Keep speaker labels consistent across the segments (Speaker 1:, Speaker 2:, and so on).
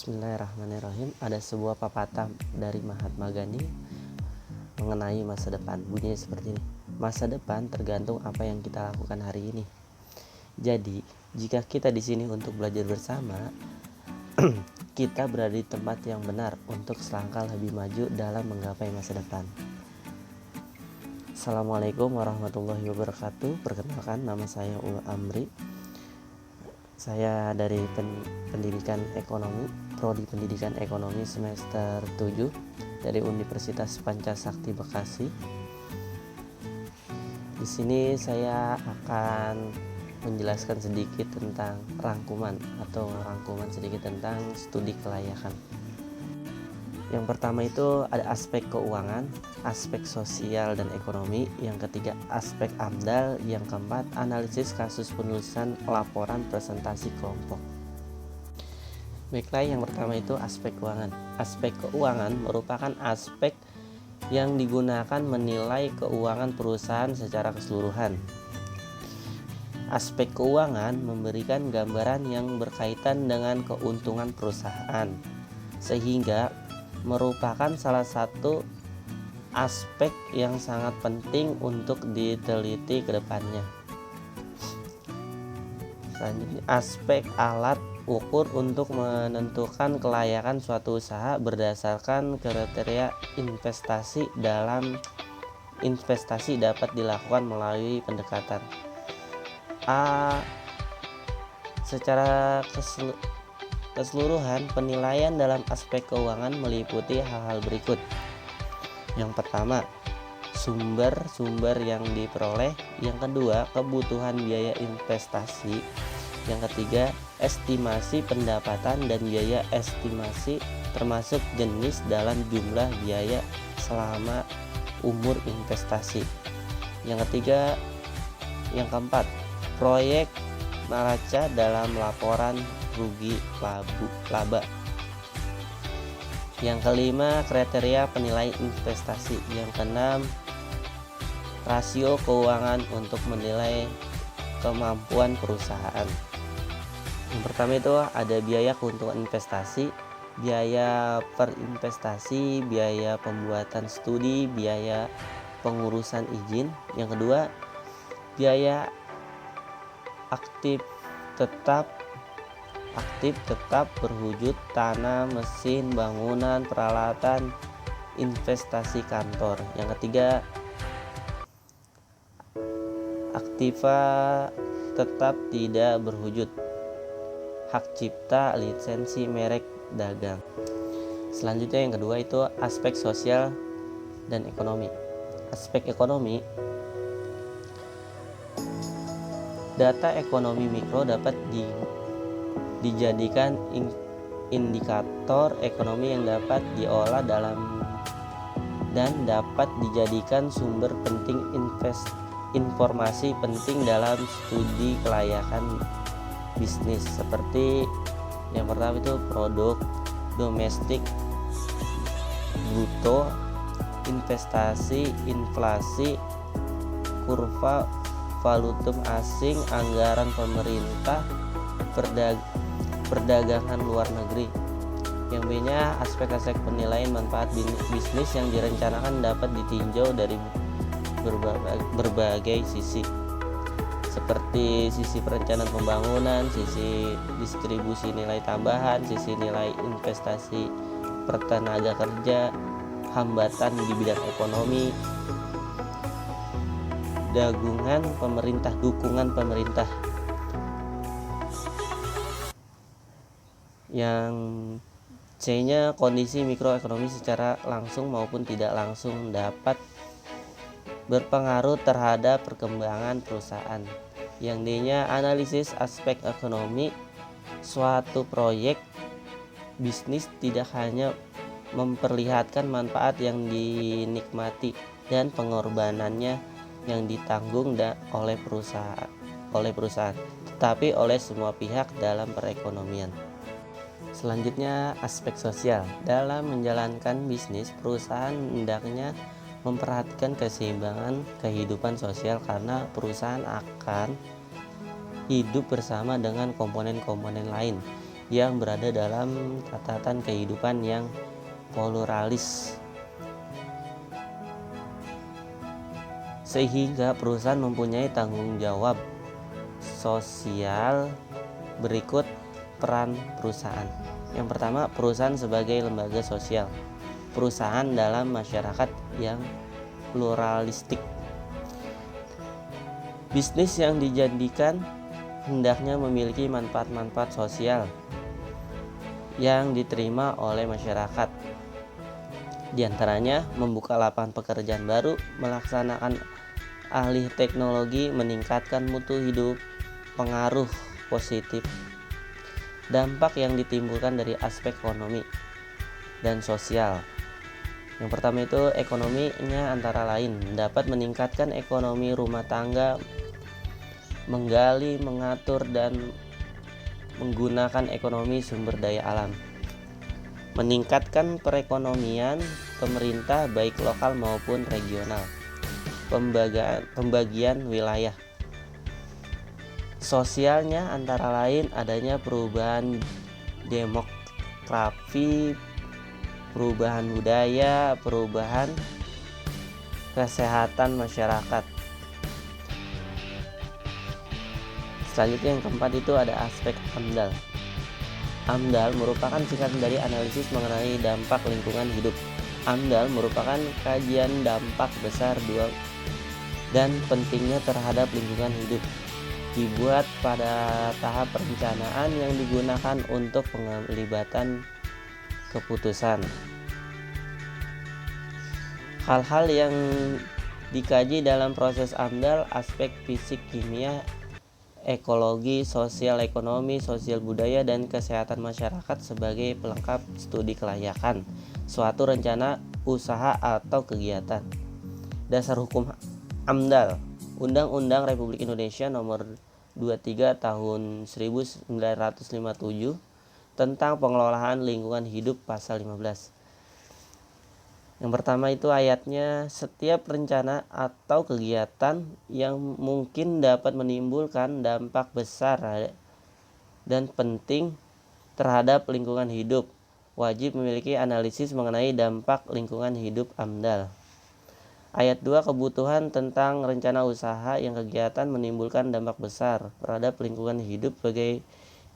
Speaker 1: Bismillahirrahmanirrahim. Ada sebuah pepatah dari Mahatma Gandhi mengenai masa depan. Bunyinya seperti ini. Masa depan tergantung apa yang kita lakukan hari ini. Jadi, jika kita di sini untuk belajar bersama, kita berada di tempat yang benar untuk selangkah lebih maju dalam menggapai masa depan. Assalamualaikum warahmatullahi wabarakatuh. Perkenalkan, nama saya Ul Amri. Saya dari Pendidikan Ekonomi, Prodi Pendidikan Ekonomi semester 7 dari Universitas Pancasakti Bekasi. Di sini saya akan menjelaskan sedikit tentang rangkuman sedikit tentang studi kelayakan. Yang pertama itu ada aspek keuangan, aspek sosial dan ekonomi. Yang ketiga aspek AMDAL. Yang keempat analisis kasus penulisan laporan presentasi kelompok. Baiklah, yang pertama itu aspek keuangan. Aspek keuangan merupakan aspek yang digunakan menilai keuangan perusahaan secara keseluruhan. Aspek keuangan memberikan gambaran yang berkaitan dengan keuntungan perusahaan, sehingga merupakan salah satu aspek yang sangat penting untuk diteliti ke depannya. Selanjutnya, aspek alat ukur untuk menentukan kelayakan suatu usaha berdasarkan kriteria investasi. Dalam investasi dapat dilakukan melalui pendekatan secara keseluruhan. Penilaian dalam aspek keuangan meliputi hal-hal berikut. Yang pertama, sumber yang diperoleh. Yang kedua, kebutuhan biaya investasi. Yang ketiga, estimasi pendapatan dan biaya estimasi termasuk jenis dalam jumlah biaya selama umur investasi. Yang keempat, proyek neraca dalam laporan rugi laba. Yang kelima, kriteria penilaian investasi. Yang keenam, rasio keuangan untuk menilai kemampuan perusahaan. Yang pertama itu ada biaya keuntungan investasi, biaya perinvestasi, biaya pembuatan studi, biaya pengurusan izin. Yang kedua, biaya aktif tetap berwujud tanah, mesin, bangunan, peralatan, investasi kantor. Yang ketiga, aktiva tetap tidak berwujud, hak cipta, lisensi, merek dagang. Selanjutnya yang kedua itu aspek sosial dan ekonomi. Aspek ekonomi, data ekonomi mikro dapat dijadikan indikator ekonomi yang dapat diolah dan dapat dijadikan sumber penting informasi penting dalam studi kelayakan bisnis. Seperti yang pertama itu produk domestik bruto, investasi, inflasi, kurva valutum asing, anggaran pemerintah, perdagangan luar negeri. Yang B-nya aspek-aspek penilaian manfaat bisnis yang direncanakan dapat ditinjau dari berbagai sisi, seperti sisi perencanaan pembangunan, sisi distribusi nilai tambahan, sisi nilai investasi pertenaga kerja, hambatan di bidang ekonomi, dukungan pemerintah. Yang C-nya kondisi mikroekonomi secara langsung maupun tidak langsung dapat berpengaruh terhadap perkembangan perusahaan. Yang D-nya analisis aspek ekonomi. Suatu proyek bisnis tidak hanya memperlihatkan manfaat yang dinikmati dan pengorbanannya yang ditanggung oleh perusahaan, tetapi oleh semua pihak dalam perekonomian. Selanjutnya aspek sosial. Dalam menjalankan bisnis, perusahaan hendaknya memperhatikan keseimbangan kehidupan sosial karena perusahaan akan hidup bersama dengan komponen-komponen lain yang berada dalam catatan kehidupan yang pluralis, sehingga perusahaan mempunyai tanggung jawab sosial. Berikut peran perusahaan. Yang pertama, perusahaan sebagai lembaga sosial. Perusahaan dalam masyarakat yang pluralistik. Bisnis yang dijadikan hendaknya memiliki manfaat-manfaat sosial yang diterima oleh masyarakat. Di antaranya membuka lapangan pekerjaan baru, melaksanakan alih teknologi, meningkatkan mutu hidup, pengaruh positif, dampak yang ditimbulkan dari aspek ekonomi dan sosial. Yang pertama itu ekonominya, antara lain dapat meningkatkan ekonomi rumah tangga, menggali, mengatur, dan menggunakan ekonomi sumber daya alam, meningkatkan perekonomian pemerintah baik lokal maupun regional, pembagian wilayah. Sosialnya antara lain adanya perubahan demografi, perubahan budaya, perubahan kesehatan masyarakat. Selanjutnya yang keempat itu ada aspek AMDAL. AMDAL merupakan singkatan dari analisis mengenai dampak lingkungan hidup. AMDAL merupakan kajian dampak besar dan pentingnya terhadap lingkungan hidup, dibuat pada tahap perencanaan yang digunakan untuk penglibatan keputusan. Hal-hal yang dikaji dalam proses AMDAL: aspek fisik, kimia, ekologi, sosial ekonomi, sosial budaya, dan kesehatan masyarakat sebagai pelengkap studi kelayakan suatu rencana usaha atau kegiatan. Dasar hukum AMDAL: Undang-Undang Republik Indonesia Nomor 23 Tahun 1957 tentang pengelolaan lingkungan hidup, pasal 15. Yang pertama itu ayatnya, setiap rencana atau kegiatan yang mungkin dapat menimbulkan dampak besar dan penting terhadap lingkungan hidup wajib memiliki analisis mengenai dampak lingkungan hidup AMDAL. Ayat 2, kebutuhan tentang rencana usaha yang kegiatan menimbulkan dampak besar terhadap lingkungan hidup sebagai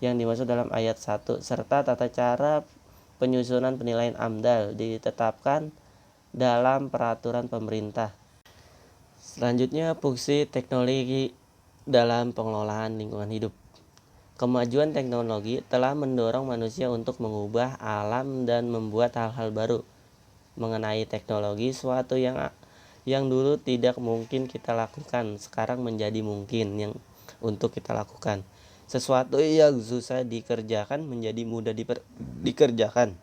Speaker 1: yang dimaksud dalam ayat 1, serta tata cara penyusunan penilaian AMDAL ditetapkan dalam peraturan pemerintah. Selanjutnya, fungsi teknologi dalam pengelolaan lingkungan hidup. Kemajuan teknologi telah mendorong manusia untuk mengubah alam dan membuat hal-hal baru mengenai teknologi. Suatu yang dulu tidak mungkin kita lakukan sekarang menjadi mungkin untuk kita lakukan. Sesuatu yang susah dikerjakan menjadi mudah dikerjakan.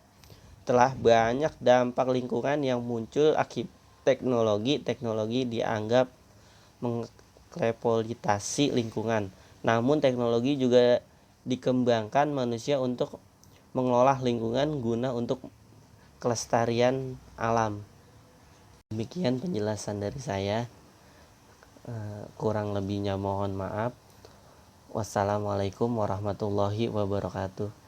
Speaker 1: Telah banyak dampak lingkungan yang muncul akibat teknologi. Teknologi dianggap mengeksploitasi lingkungan. Namun teknologi juga dikembangkan manusia untuk mengelola lingkungan guna untuk kelestarian alam. Demikian penjelasan dari saya. Kurang lebihnya mohon maaf. Wassalamualaikum warahmatullahi wabarakatuh.